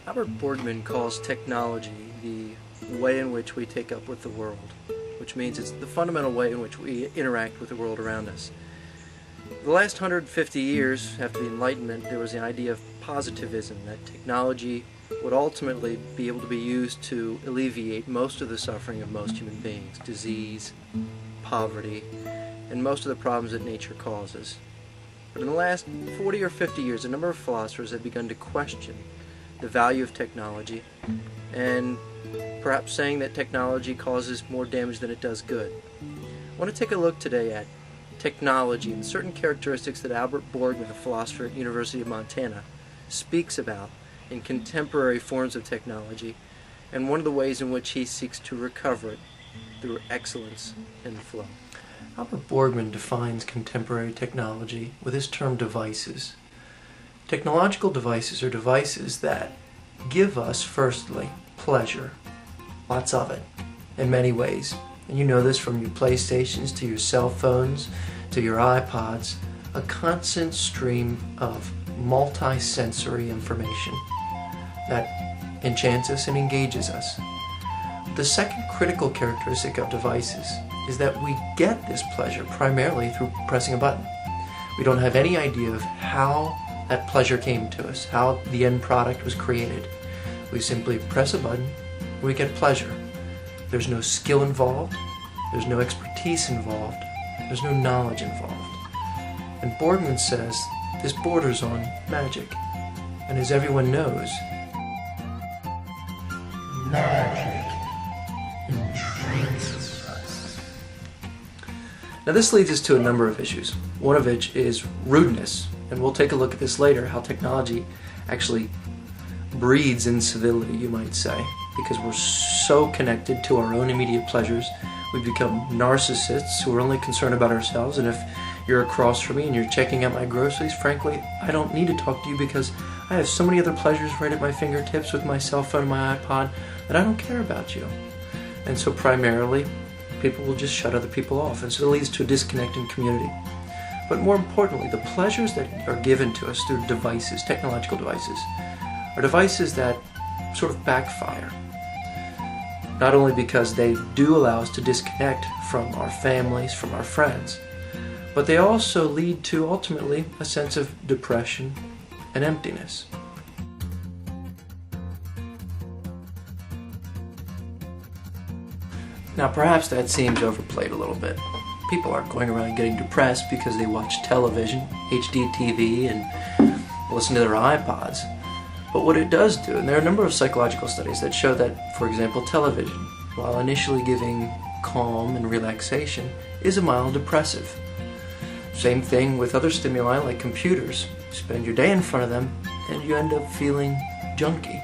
Albert Borgman calls technology the way in which we take up with the world, which means it's the fundamental way in which we interact with the world around us. The last 150 years after the Enlightenment, there was the idea of positivism, that technology would ultimately be able to be used to alleviate most of the suffering of most human beings, disease, poverty, and most of the problems that nature causes. But in the last 40 or 50 years, a number of philosophers have begun to question the value of technology and perhaps saying that technology causes more damage than it does good. I want to take a look today at technology and certain characteristics that Albert Borgman, a philosopher at the University of Montana, speaks about in contemporary forms of technology, and one of the ways in which he seeks to recover it through excellence and flow. Albert Borgman defines contemporary technology with his term devices. Technological devices are devices that give us, firstly, pleasure, lots of it, in many ways. And you know this from your PlayStations to your cell phones to your iPods, a constant stream of multi-sensory information that enchants us and engages us. The second critical characteristic of devices is that we get this pleasure primarily through pressing a button. We don't have any idea of how that pleasure came to us, how the end product was created. We simply press a button, we get pleasure. There's no skill involved, there's no expertise involved, there's no knowledge involved. And Borgman says this borders on magic. And as everyone knows, magic entrances us. Now this leads us to a number of issues. One of which is rudeness. And we'll take a look at this later, how technology actually breeds incivility, you might say, because we're so connected to our own immediate pleasures. We've become narcissists who are only concerned about ourselves, and if you're across from me and you're checking out my groceries, frankly, I don't need to talk to you because I have so many other pleasures right at my fingertips with my cell phone and my iPod that I don't care about you. And so primarily, people will just shut other people off, and so it leads to a disconnect in community. But more importantly, the pleasures that are given to us through devices, technological devices, are devices that sort of backfire. Not only because they do allow us to disconnect from our families, from our friends, but they also lead to ultimately a sense of depression and emptiness. Now perhaps that seems overplayed a little bit. People aren't going around getting depressed because they watch television, HD TV, and listen to their iPods. But what it does do, and there are a number of psychological studies that show that, for example, television, while initially giving calm and relaxation, is a mild depressive. Same thing with other stimuli like computers. You spend your day in front of them and you end up feeling junky.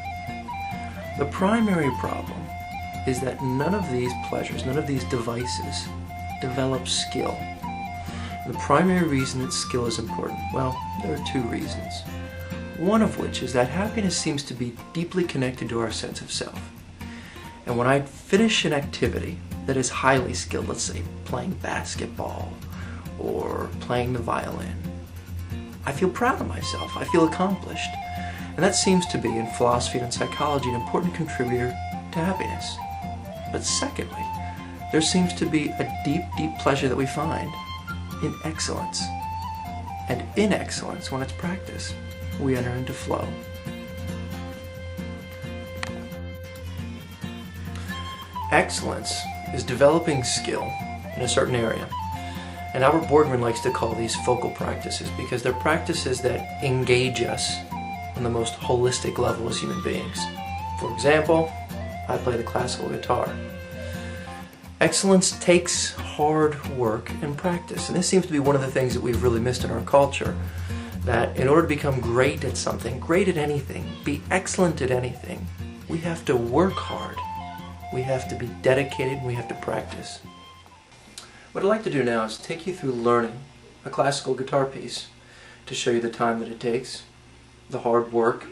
The primary problem is that none of these pleasures, none of these devices develop skill. The primary reason that skill is important, well, there are two reasons. One of which is that happiness seems to be deeply connected to our sense of self. And when I finish an activity that is highly skilled, let's say playing basketball or playing the violin, I feel proud of myself, I feel accomplished. And that seems to be, in philosophy and psychology, an important contributor to happiness. But secondly, there seems to be a deep, deep pleasure that we find in excellence. And in excellence, when it's practiced, we enter into flow. Excellence is developing skill in a certain area. And Albert Borgman likes to call these focal practices because they're practices that engage us on the most holistic level as human beings. For example, I play the classical guitar. Excellence takes hard work and practice, and this seems to be one of the things that we've really missed in our culture, that in order to become great at something, great at anything, be excellent at anything, we have to work hard, we have to be dedicated, we have to practice. What I'd like to do now is take you through learning a classical guitar piece to show you the time that it takes, the hard work,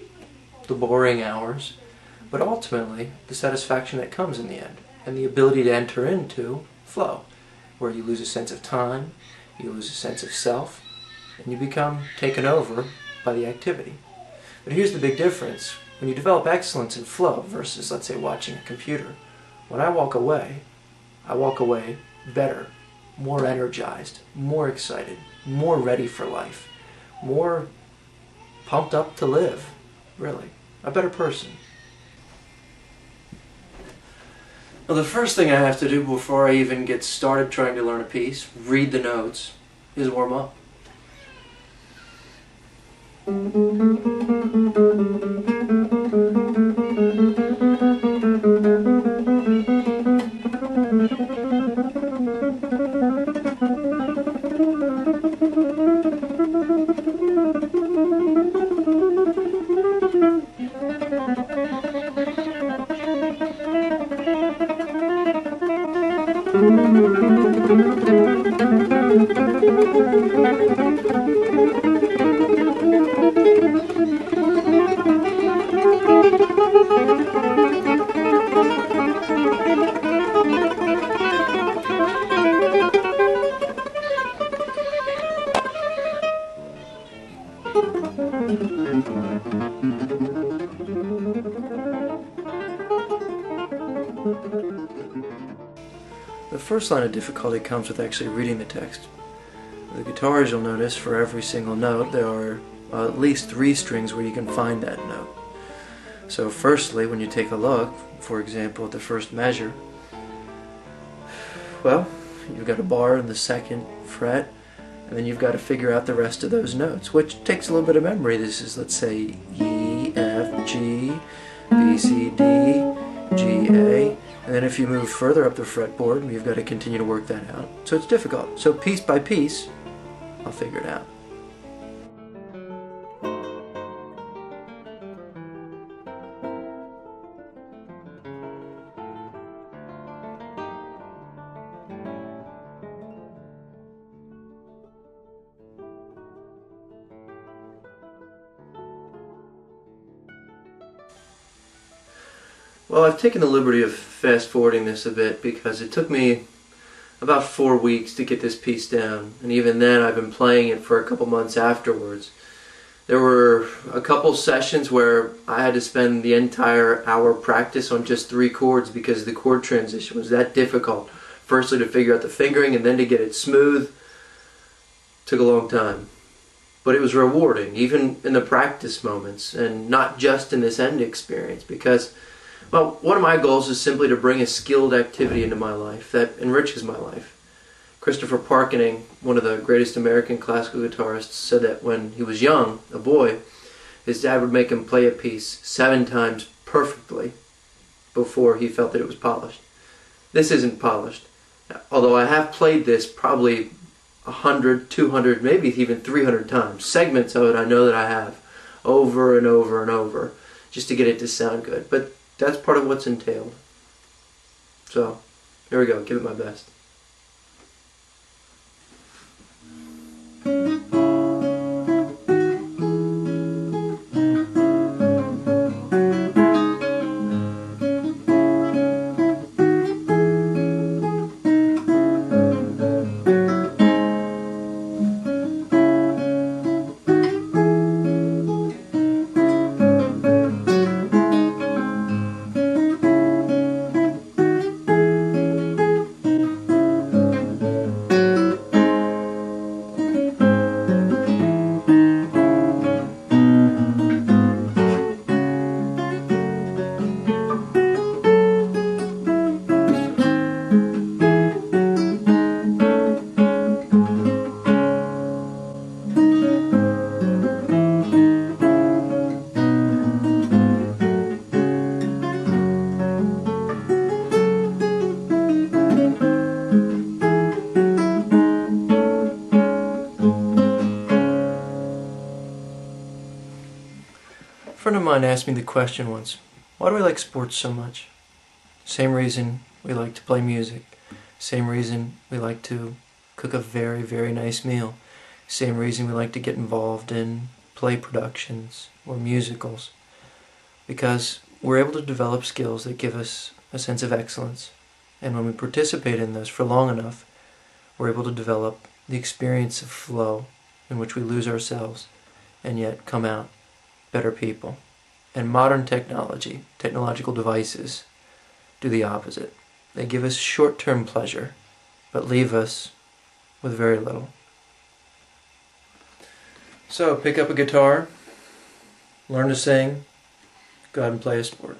the boring hours, but ultimately the satisfaction that comes in the end, and the ability to enter into flow, where you lose a sense of time, you lose a sense of self, and you become taken over by the activity. But here's the big difference. When you develop excellence in flow versus, let's say, watching a computer, when I walk away better, more energized, more excited, more ready for life, more pumped up to live, really. A better person. Well, the first thing I have to do before I even get started trying to learn a piece, read the notes, is warm up. The first line of difficulty comes with actually reading the text. The guitars, you'll notice, for every single note, there are at least 3 strings where you can find that note. So firstly, when you take a look, for example, at the first measure, well, you've got a bar in the 2nd fret, and then you've got to figure out the rest of those notes, which takes a little bit of memory. This is, let's say, E, F, G, B, C, D, G, A, and then if you move further up the fretboard, you've got to continue to work that out. So it's difficult. So piece by piece, I'll figure it out. Well, I've taken the liberty of fast forwarding this a bit because it took me about 4 weeks to get this piece down, and even then I've been playing it for a couple months afterwards. There were a couple sessions where I had to spend the entire hour practice on just 3 chords because the chord transition was that difficult. Firstly to figure out the fingering and then to get it smooth took a long time. But it was rewarding, even in the practice moments, and not just in this end experience, because well, one of my goals is simply to bring a skilled activity into my life that enriches my life. Christopher Parkening, one of the greatest American classical guitarists, said that when he was young, a boy, his dad would make him play a piece 7 times perfectly before he felt that it was polished. This isn't polished, although I have played this probably 100, 200, maybe even 300 times. Segments of it I know that I have, over and over and over, just to get it to sound good. But that's part of what's entailed. So, here we go, give it my best. A friend of mine asked me the question once, why do we like sports so much? Same reason we like to play music. Same reason we like to cook a very, very nice meal. Same reason we like to get involved in play productions or musicals. Because we're able to develop skills that give us a sense of excellence. And when we participate in those for long enough, we're able to develop the experience of flow in which we lose ourselves and yet come out better people. And modern technological devices, do the opposite. They give us short-term pleasure, but leave us with very little. So pick up a guitar, learn to sing, go out and play a sport.